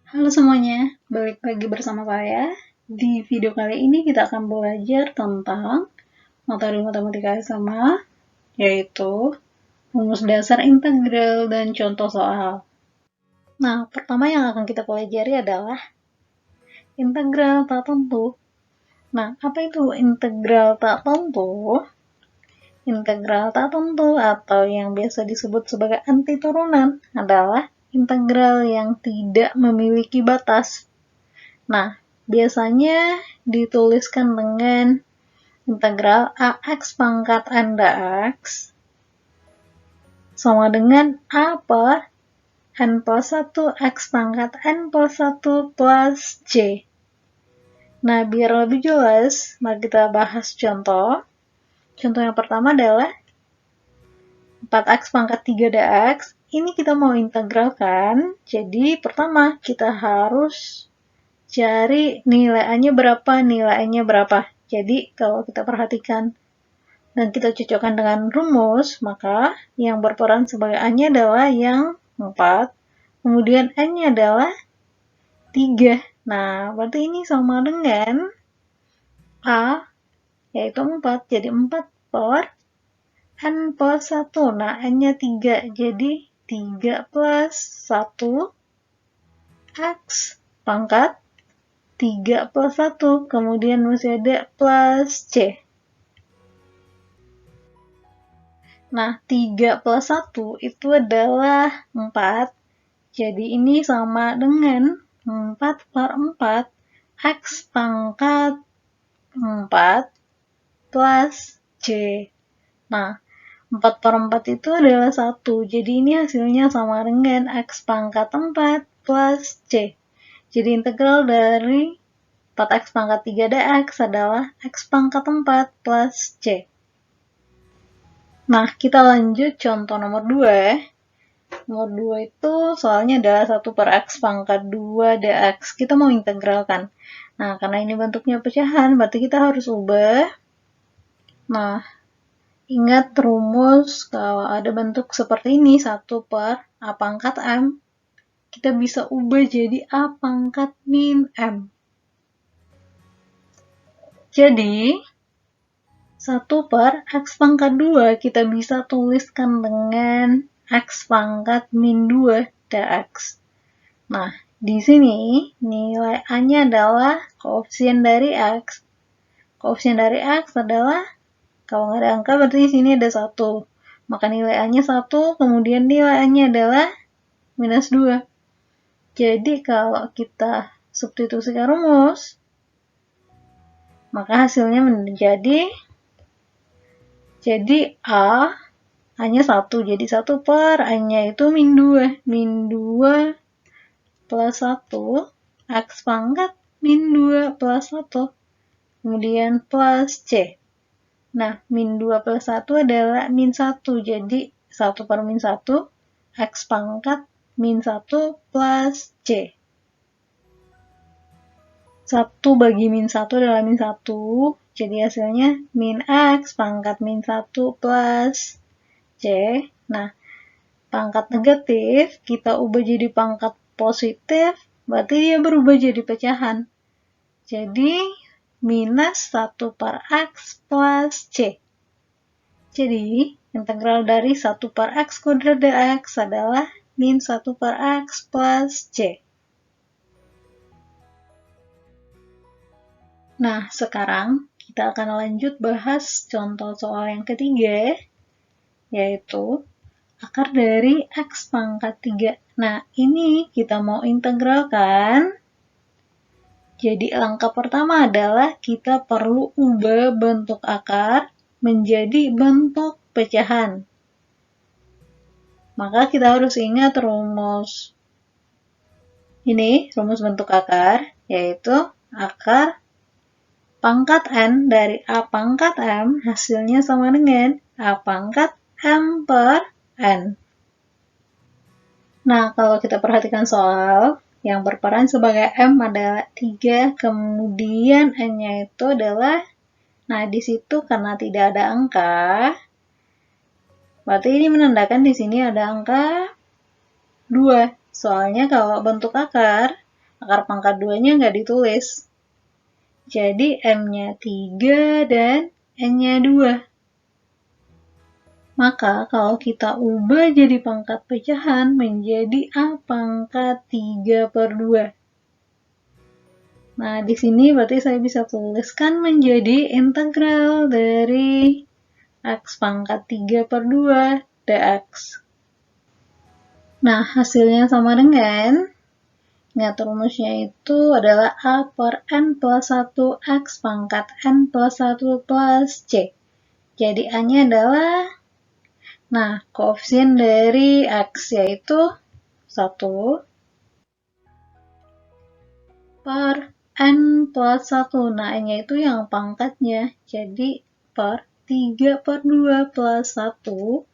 Halo semuanya, balik lagi bersama saya. Di video kali ini kita akan belajar tentang materi matematika SMA, yaitu rumus dasar integral dan contoh soal. Nah, pertama yang akan kita pelajari adalah integral tak tentu. Nah, apa itu integral tak tentu? Integral tak tentu atau yang biasa disebut sebagai antiturunan adalah integral yang tidak memiliki batas. Nah, biasanya dituliskan dengan integral AX pangkat N dx sama dengan A per N plus 1 X pangkat N plus 1 plus J. Nah, biar lebih jelas, mari kita bahas contoh. Contoh yang pertama adalah 4X pangkat 3 dx. Ini kita mau integralkan, jadi pertama kita harus cari nilai-nya berapa. Jadi kalau kita perhatikan dan kita cocokkan dengan rumus, maka yang berperan sebagai A-nya adalah yang 4, kemudian N-nya adalah 3. Nah, berarti ini sama dengan A, yaitu 4. Jadi 4 per N plus 1. Nah, N-nya 3. Jadi 3 plus 1 X pangkat 3 plus 1, kemudian masih ada plus C. Nah, 3 plus 1 itu adalah 4, jadi ini sama dengan 4 per 4, X pangkat 4 plus C. Nah, 4 per 4 itu adalah 1, jadi ini hasilnya sama dengan X pangkat 4 plus C. Jadi integral dari 4X pangkat 3 dx adalah X pangkat 4 plus C. Nah, kita lanjut contoh nomor 2. Nomor 2 itu soalnya adalah 1 per X pangkat 2 dx. Kita mau integralkan. Nah, karena ini bentuknya pecahan, berarti kita harus ubah. Nah, ingat rumus kalau ada bentuk seperti ini, 1 per A pangkat M, kita bisa ubah jadi A pangkat min M. Jadi, 1 per X pangkat 2 kita bisa tuliskan dengan X pangkat min 2 dx. Nah, di sini nilai A-nya adalah koefisien dari X. Koefisien dari X adalah, kalau nggak ada angka berarti di sini ada 1. Maka nilai A-nya 1, kemudian nilai A-nya adalah minus 2. Jadi kalau kita substitusikan rumus, maka hasilnya menjadi A hanya 1, jadi 1 per A-nya itu min 2. Min 2 plus 1, X pangkat min 2 plus 1, kemudian plus C. Nah, min 2 plus 1 adalah min 1, jadi 1 per min 1, X pangkat min 1 plus C. 1 bagi min 1 adalah min 1, jadi hasilnya min X pangkat min 1 plus C. Nah, pangkat negatif kita ubah jadi pangkat positif, berarti dia berubah jadi pecahan. Jadi, minus 1 per X plus C. Jadi, integral dari 1 per X kuadrat dx adalah min 1 per X plus C. Nah, sekarang kita akan lanjut bahas contoh soal yang ketiga, yaitu akar dari X pangkat 3. Nah, ini kita mau integralkan. Jadi, langkah pertama adalah kita perlu ubah bentuk akar menjadi bentuk pecahan. Maka kita harus ingat rumus ini, rumus bentuk akar, yaitu akar pangkat N dari A pangkat M hasilnya sama dengan A pangkat M per N. Nah, kalau kita perhatikan soal, yang berperan sebagai M adalah 3, kemudian N-nya itu adalah, nah di situ karena tidak ada angka, berarti ini menandakan di sini ada angka 2. Soalnya kalau bentuk akar, Akar pangkat 2-nya nggak ditulis. Jadi M-nya 3 dan N-nya 2. Maka kalau kita ubah jadi pangkat pecahan menjadi A pangkat 3 per 2. Nah, di sini berarti saya bisa tuliskan menjadi integral dari X pangkat 3 per 2 dx. Nah, hasilnya sama dengan, ingat rumusnya itu adalah A per N plus 1 X pangkat N plus 1 plus C. Jadi A-nya adalah, nah, koefisien dari X yaitu 1 per N plus 1. Nah, N-nya itu yang pangkatnya. Jadi, per 3 per 2 plus 1,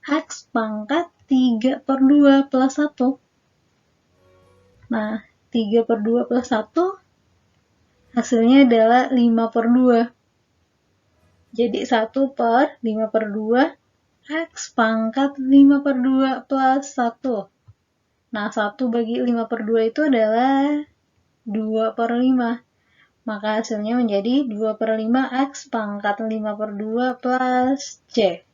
X pangkat 3 per 2 plus 1. Nah, 3 per 2 plus 1, hasilnya adalah 5 per 2. Jadi, 1 per 5 per 2, X pangkat 5 per 2 plus 1. Nah, 1 bagi 5 per 2 itu adalah 2 per 5. Maka hasilnya menjadi 2 per 5 X pangkat 5 per 2 plus C.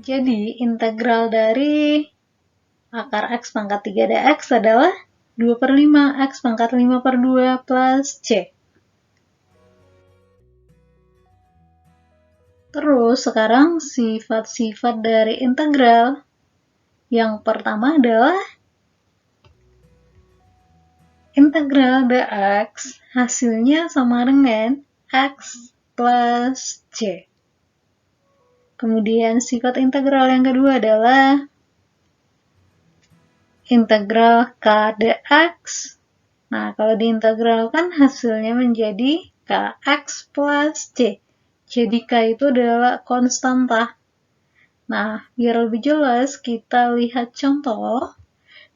Jadi, integral dari akar X pangkat 3 dx adalah 2 per 5 X pangkat 5 per 2 plus C. Terus, sekarang sifat-sifat dari integral. Yang pertama adalah integral dx hasilnya sama dengan X plus C. Kemudian sifat integral yang kedua adalah integral K dx. Nah, kalau diintegralkan hasilnya menjadi Kx plus C. Jadi K itu adalah konstanta. Nah, biar lebih jelas kita lihat contoh.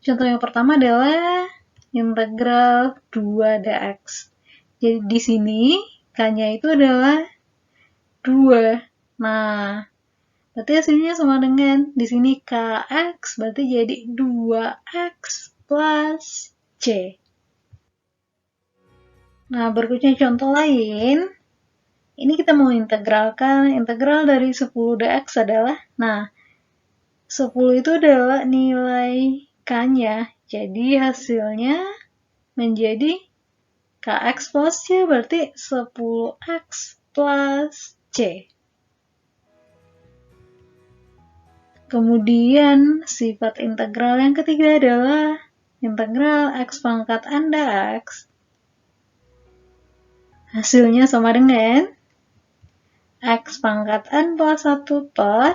Contoh yang pertama adalah integral 2 dx. Jadi di sini K-nya itu adalah 2. Nah, berarti hasilnya sama dengan di sini Kx berarti jadi 2x plus C. Nah, berikutnya contoh lain. Ini kita mau integralkan integral dari 10 dx adalah, nah, 10 itu adalah nilai K-nya. Jadi hasilnya menjadi Kx plus C berarti 10x plus C. Kemudian sifat integral yang ketiga adalah integral X pangkat N dx. Hasilnya sama dengan X pangkat N plus 1 per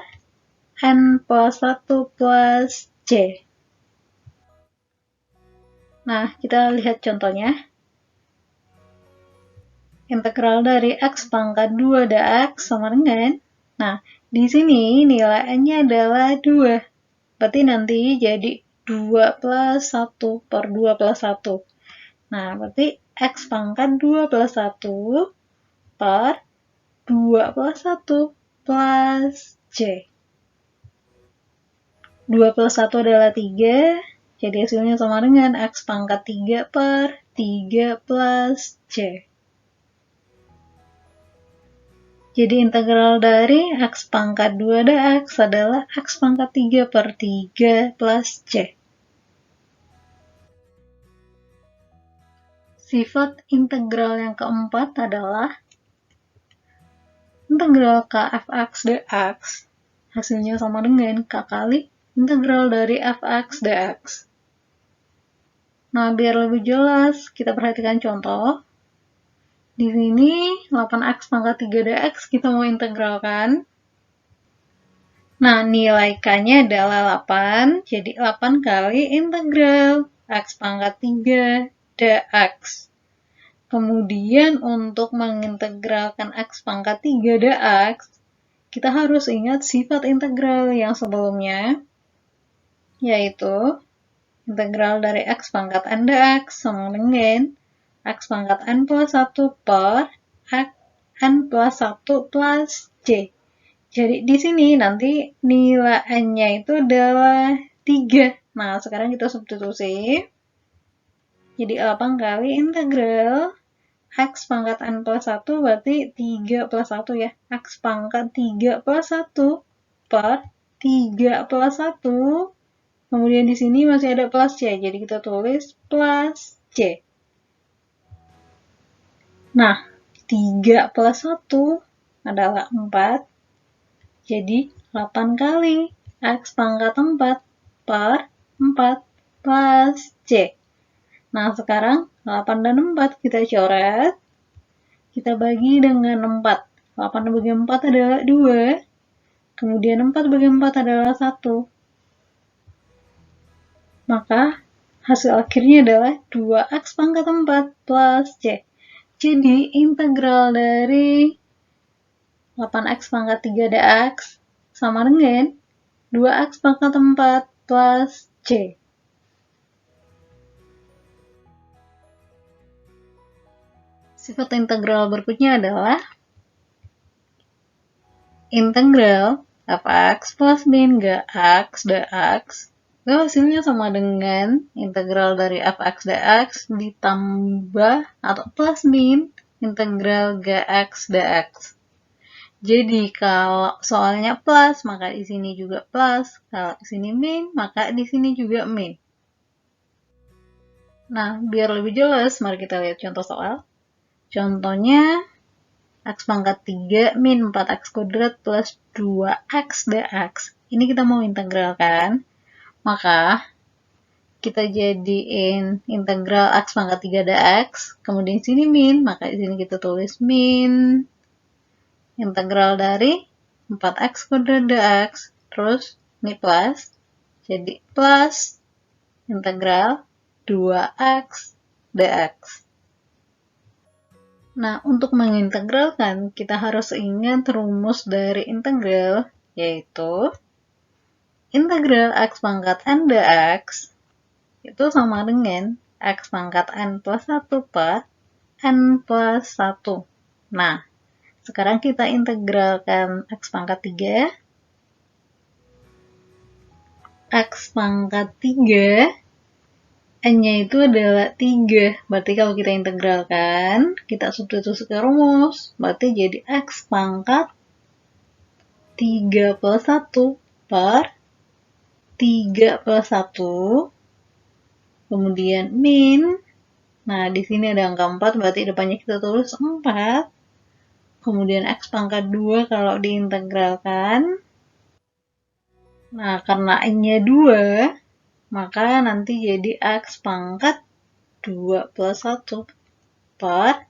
N plus 1 plus C. Nah, kita lihat contohnya. Integral dari X pangkat 2 dx sama dengan, nah, di sini nilai N-nya adalah 2. Berarti nanti jadi 2 plus 1 per 2 plus 1. Nah, berarti X pangkat 2 plus 1 per 2 plus 1 plus C. 2 plus 1 adalah 3, jadi hasilnya sama dengan X pangkat 3 per 3 plus C. Jadi integral dari X pangkat 2 dx adalah X pangkat 3 per 3 plus C. Sifat integral yang keempat adalah integral Kfx dx. Hasilnya sama dengan K kali integral dari Fx dx. Nah, biar lebih jelas, kita perhatikan contoh. Di sini 8x pangkat 3 dx kita mau integralkan. Nah, nilai K-nya adalah 8, jadi 8 kali integral X pangkat 3 dx. Kemudian untuk mengintegralkan X pangkat 3 dx, kita harus ingat sifat integral yang sebelumnya, yaitu integral dari X pangkat N dx sama dengan X pangkat N plus 1 per N plus 1 plus C. Jadi di sini nanti nilai N-nya itu adalah 3. Nah, sekarang kita substitusi. Jadi 8 kali integral X pangkat N plus 1 berarti 3 plus 1 ya. X pangkat 3 plus 1 per 3 plus 1. Kemudian di sini masih ada plus C, jadi kita tulis plus C. Nah, 3 plus 1 adalah 4, jadi 8 kali X pangkat 4 per 4 plus C. Nah, sekarang 8 dan 4 kita coret. Kita bagi dengan 4. 8 bagi 4 adalah 2. Kemudian 4 bagi 4 adalah 1. Maka hasil akhirnya adalah 2x pangkat 4 plus C. Jadi integral dari 8x pangkat 3 dx sama dengan 2x pangkat 4 plus C. Sifat integral berikutnya adalah integral fx plus min gx dx. Itu hasilnya sama dengan integral dari fx dx ditambah atau plus min integral gx dx. Jadi kalau soalnya plus, maka di sini juga plus. Kalau di sini min, maka di sini juga min. Nah, biar lebih jelas, mari kita lihat contoh soal. Contohnya, x pangkat 3 min 4x kuadrat plus 2x dx. Ini kita mau integralkan, maka kita jadiin integral x pangkat 3 dx, kemudian sini min, maka di sini kita tulis min integral dari 4x kuadrat dx, terus ini plus, jadi plus integral 2x dx. Nah, untuk mengintegralkan, kita harus ingat rumus dari integral, yaitu integral x pangkat n dx itu sama dengan x pangkat n plus 1 per n plus 1. Nah, sekarang kita integralkan x pangkat 3. X pangkat 3 N-nya itu adalah 3. Berarti kalau kita integralkan, kita substitusi ke rumus. Berarti jadi X pangkat 3 plus 1 per 3 plus 1. Kemudian min. Nah, di sini ada angka 4, berarti depannya kita tulis 4. Kemudian X pangkat 2 kalau diintegralkan. Nah, karena N-nya 2, maka nanti jadi X pangkat 2 plus 1 per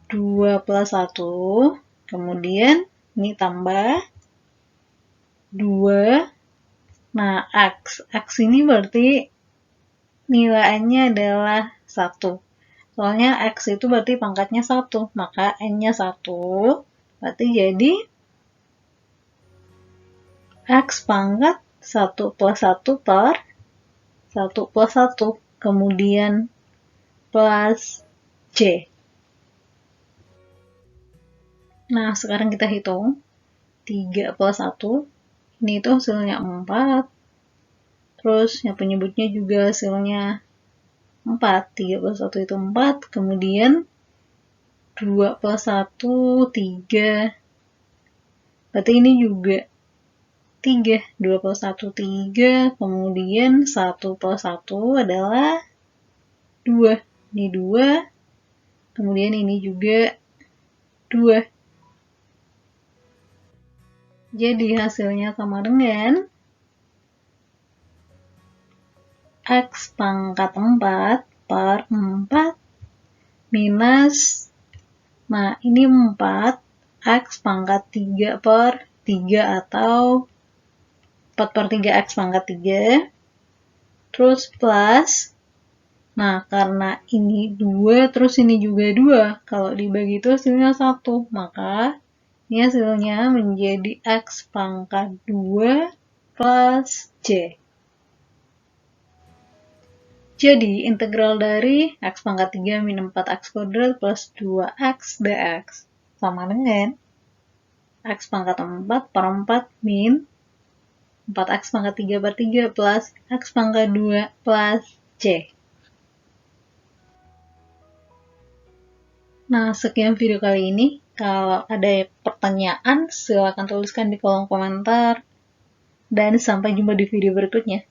2 plus 1. Kemudian ini tambah 2. Nah, X ini berarti nilainya adalah 1. Soalnya X itu berarti pangkatnya 1, maka N-nya 1. Berarti jadi X pangkat 1 plus 1 per 1 plus 1, kemudian plus C. Nah, sekarang kita hitung. 3 plus 1, ini itu hasilnya 4. Terus yang penyebutnya juga hasilnya 4. 3 plus 1 itu 4, kemudian 2 plus 1, 3. Berarti ini juga 3. 2 plus 1, 3. Kemudian 1 plus 1 adalah 2. Ini 2. Kemudian ini juga 2. Jadi hasilnya sama dengan X pangkat 4 per 4 minus, nah ini 4, X pangkat 3 per 3 atau 4 per 3 X pangkat 3, terus plus, nah karena ini 2, terus ini juga 2, kalau dibagi itu hasilnya 1, maka ini hasilnya menjadi X pangkat 2 plus C. Jadi, integral dari X pangkat 3 min 4X kuadrat plus 2X dx sama dengan X pangkat 4 per 4 min 4X pangkat 3 per 3 plus X pangkat 2 plus C. Nah, sekian video kali ini. Kalau ada pertanyaan, silakan tuliskan di kolom komentar. Dan sampai jumpa di video berikutnya.